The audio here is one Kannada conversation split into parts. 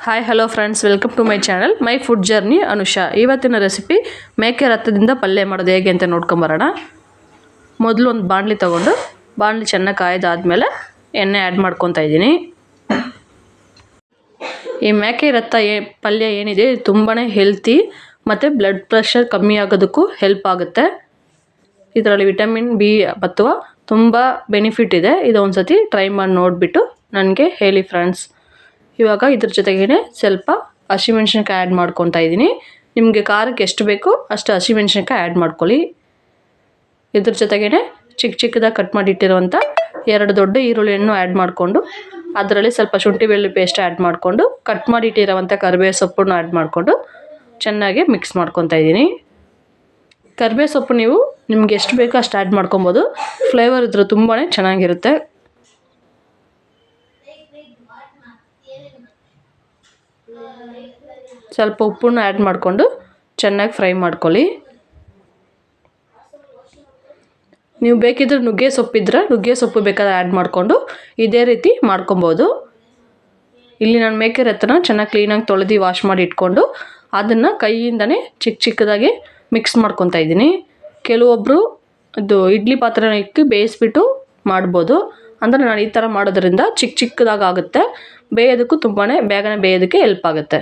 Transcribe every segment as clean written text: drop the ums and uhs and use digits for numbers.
Hi hello friends, welcome to my channel my food journey Anusha. ಇವತ್ತಿನ ರೆಸಿಪಿ ಮೇಕೆ ರಕ್ತದಿಂದ ಪಲ್ಯ ಮಾಡೋದು ಹೇಗೆ ಅಂತ ನೋಡ್ಕೊಂಬರೋಣ. ಮೊದಲು ಒಂದು ಬಾಣಲಿ ತೊಗೊಂಡು ಬಾಣಲಿ ಚೆನ್ನಾಗಿ ಕಾಯ್ದಾದ್ಮೇಲೆ ಎಣ್ಣೆ ಆ್ಯಡ್ ಮಾಡ್ಕೊತಾ ಇದ್ದೀನಿ. ಈ ಮೇಕೆ ರಕ್ತ ಪಲ್ಯ ಏನಿದೆ ತುಂಬಾ ಹೆಲ್ತಿ ಮತ್ತು ಬ್ಲಡ್ ಪ್ರೆಷರ್ ಕಮ್ಮಿ ಆಗೋದಕ್ಕೂ ಹೆಲ್ಪ್ ಆಗುತ್ತೆ. ಇದರಲ್ಲಿ ವಿಟಮಿನ್ ಬಿ ಅಥವಾ ತುಂಬ ಬೆನಿಫಿಟ್ ಇದೆ. ಇದು ಒಂದು ಸತಿ ಟ್ರೈ ಮಾಡಿ ನೋಡಿಬಿಟ್ಟು ನನಗೆ ಹೇಳಿ ಫ್ರೆಂಡ್ಸ್. ಇವಾಗ ಇದ್ರ ಜೊತೆಗೇ ಸ್ವಲ್ಪ ಹಸಿಮೆಣ್ಸಿನ್ಕಾಯಿ ಆ್ಯಡ್ ಮಾಡ್ಕೊತಾ ಇದ್ದೀನಿ. ನಿಮಗೆ ಖಾರಕ್ಕೆ ಎಷ್ಟು ಬೇಕೋ ಅಷ್ಟು ಹಸಿಮೆಣ್ಸಿನ್ಕಾಯಿ ಆ್ಯಡ್ ಮಾಡ್ಕೊಳ್ಳಿ. ಇದ್ರ ಜೊತೆಗೇ ಚಿಕ್ಕದಾಗಿ ಕಟ್ ಮಾಡಿಟ್ಟಿರುವಂಥ 2 ದೊಡ್ಡ ಈರುಳ್ಳಿಯನ್ನು ಆ್ಯಡ್ ಮಾಡಿಕೊಂಡು ಅದರಲ್ಲಿ ಸ್ವಲ್ಪ ಶುಂಠಿ ಬೆಳ್ಳುಳ್ಳಿ ಪೇಸ್ಟ್ ಆ್ಯಡ್ ಮಾಡಿಕೊಂಡು ಕಟ್ ಮಾಡಿಟ್ಟಿರೋವಂಥ ಕರಿಬೇವು ಸೊಪ್ಪನ್ನು ಆ್ಯಡ್ ಮಾಡಿಕೊಂಡು ಚೆನ್ನಾಗಿ ಮಿಕ್ಸ್ ಮಾಡ್ಕೊತಾ ಇದ್ದೀನಿ. ಕರಿಬೇವು ಸೊಪ್ಪು ನೀವು ನಿಮ್ಗೆ ಎಷ್ಟು ಬೇಕೋ ಅಷ್ಟು ಆ್ಯಡ್ ಮಾಡ್ಕೊಬೋದು. ಫ್ಲೇವರ್ ಇದ್ರೆ ತುಂಬಾ ಚೆನ್ನಾಗಿರುತ್ತೆ. ಸ್ವಲ್ಪ ಉಪ್ಪನ್ನು ಆ್ಯಡ್ ಮಾಡಿಕೊಂಡು ಚೆನ್ನಾಗಿ ಫ್ರೈ ಮಾಡ್ಕೊಳ್ಳಿ. ನೀವು ಬೇಕಿದ್ರೆ ನುಗ್ಗೆ ಸೊಪ್ಪಿದ್ರೆ ನುಗ್ಗೆ ಸೊಪ್ಪು ಬೇಕಾದ್ರೆ ಆ್ಯಡ್ ಮಾಡಿಕೊಂಡು ಇದೇ ರೀತಿ ಮಾಡ್ಕೊಬೋದು. ಇಲ್ಲಿ ನಾನು ಮೇಕೆ ರಕ್ತನ ಚೆನ್ನಾಗಿ ಕ್ಲೀನಾಗಿ ತೊಳೆದು ವಾಶ್ ಮಾಡಿ ಇಟ್ಕೊಂಡು ಅದನ್ನು ಕೈಯಿಂದನೇ ಚಿಕ್ಕದಾಗಿ ಮಿಕ್ಸ್ ಮಾಡ್ಕೊತಾ ಇದ್ದೀನಿ. ಕೆಲವೊಬ್ಬರು ಇದು ಇಡ್ಲಿ ಪಾತ್ರೆನ ಇಕ್ಕಿ ಬೇಯಿಸ್ಬಿಟ್ಟು ಮಾಡ್ಬೋದು. ಅಂದರೆ ನಾನು ಈ ಥರ ಮಾಡೋದ್ರಿಂದ ಚಿಕ್ಕದಾಗಿ ಆಗುತ್ತೆ. ಬೇಯೋದಕ್ಕೂ ತುಂಬಾ ಬೇಗನೆ ಬೇಯೋದಕ್ಕೆ ಹೆಲ್ಪ್ ಆಗುತ್ತೆ.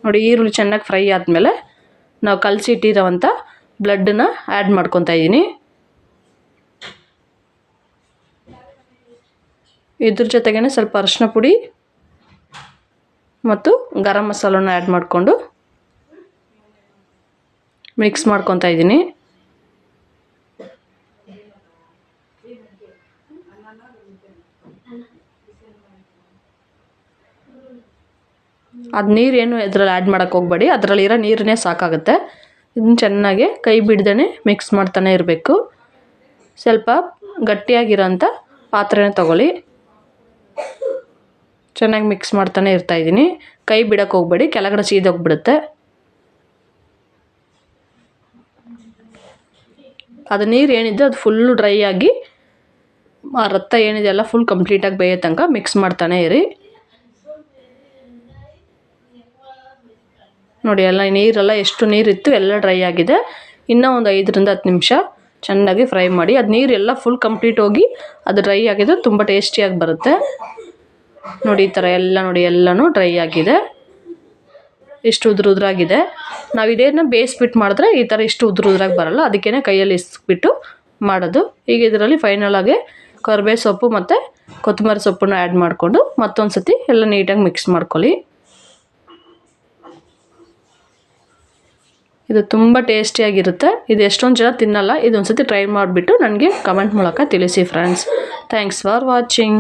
ನೋಡಿ, ಈರುಳ್ಳಿ ಚೆನ್ನಾಗಿ ಫ್ರೈ ಆದಮೇಲೆ ನಾವು ಕಲಸಿಟ್ಟಿರೋವಂಥ ಬ್ಲಡ್ಡನ್ನ ಆ್ಯಡ್ ಮಾಡ್ಕೊತಾ ಇದ್ದೀನಿ. ಇದ್ರ ಜೊತೆಗೇ ಸ್ವಲ್ಪ ಅರಿಶಿನ ಪುಡಿ ಮತ್ತು ಗರಂ ಮಸಾಲನ ಆ್ಯಡ್ ಮಾಡಿಕೊಂಡು ಮಿಕ್ಸ್ ಮಾಡ್ಕೊತಾ ಇದ್ದೀನಿ. ಅದು ನೀರೇನು ಇದರಲ್ಲಿ ಆ್ಯಡ್ ಮಾಡೋಕ್ಕೆ ಹೋಗಬೇಡಿ, ಅದರಲ್ಲಿರೋ ನೀರನ್ನೇ ಸಾಕಾಗುತ್ತೆ. ಇದನ್ನು ಚೆನ್ನಾಗಿ ಕೈ ಬಿಡ್ದೇ ಮಿಕ್ಸ್ ಮಾಡ್ತಾನೆ ಇರಬೇಕು. ಸ್ವಲ್ಪ ಗಟ್ಟಿಯಾಗಿರೋಂಥ ಪಾತ್ರೆನ ತಗೊಳ್ಳಿ. ಚೆನ್ನಾಗಿ ಮಿಕ್ಸ್ ಮಾಡ್ತಾನೆ ಇರ್ತಾಯಿದ್ದೀನಿ. ಕೈ ಬಿಡೋಕ್ಕೆ ಹೋಗಬೇಡಿ, ಕೆಳಗಡೆ ಸೀದೋಗ್ಬಿಡುತ್ತೆ. ಅದು ನೀರು ಏನಿದೆ ಅದು ಫುಲ್ಲು ಡ್ರೈ ಆಗಿ ಆ ರಕ್ತ ಏನಿದೆ ಎಲ್ಲ ಫುಲ್ ಕಂಪ್ಲೀಟಾಗಿ ಬೇಯೋ ತನಕ ಮಿಕ್ಸ್ ಮಾಡ್ತಾನೆ ಇರಿ. ನೋಡಿ, ಎಲ್ಲ ನೀರೆಲ್ಲ ಎಷ್ಟು ನೀರಿತ್ತು ಎಲ್ಲ ಡ್ರೈ ಆಗಿದೆ. ಇನ್ನೂ ಒಂದು 5ರಿಂದ 10 ನಿಮಿಷ ಚೆನ್ನಾಗಿ ಫ್ರೈ ಮಾಡಿ. ಅದು ನೀರೆಲ್ಲ ಫುಲ್ ಕಂಪ್ಲೀಟ್ ಹೋಗಿ ಅದು ಡ್ರೈ ಆಗಿದ್ದು ತುಂಬ ಟೇಸ್ಟಿಯಾಗಿ ಬರುತ್ತೆ. ನೋಡಿ, ಈ ಥರ ಎಲ್ಲ ನೋಡಿ ಎಲ್ಲನೂ ಡ್ರೈ ಆಗಿದೆ. ಇಷ್ಟು ಉದುರಾಗಿದೆ. ನಾವು ಇದೇನ ಬೇಯಿಸ್ಬಿಟ್ಟು ಮಾಡಿದ್ರೆ ಈ ಥರ ಇಷ್ಟು ಉದುರಾಗಿ ಬರೋಲ್ಲ. ಅದಕ್ಕೇ ಕೈಯಲ್ಲಿ ಇಸ್ಬಿಟ್ಟು ಮಾಡೋದು. ಈಗ ಇದರಲ್ಲಿ ಫೈನಲಾಗಿ ಕರಿಬೇವು ಸೊಪ್ಪು ಮತ್ತು ಕೊತ್ತಂಬರಿ ಸೊಪ್ಪನ್ನು ಆ್ಯಡ್ ಮಾಡಿಕೊಂಡು ಮತ್ತೊಂದು ಸತಿ ಎಲ್ಲ ನೀಟಾಗಿ ಮಿಕ್ಸ್ ಮಾಡ್ಕೊಳ್ಳಿ. ಇದು ತುಂಬ ಟೇಸ್ಟಿಯಾಗಿರುತ್ತೆ. ಇದು ಎಷ್ಟೊಂದು ಜನ ತಿನ್ನಲ್ಲ. ಇದೊಂದು ಸತಿ ಟ್ರೈ ಮಾಡಿಬಿಟ್ಟು ನನಗೆ ಕಮೆಂಟ್ ಮೂಲಕ ತಿಳಿಸಿ ಫ್ರೆಂಡ್ಸ್. Thanks for watching.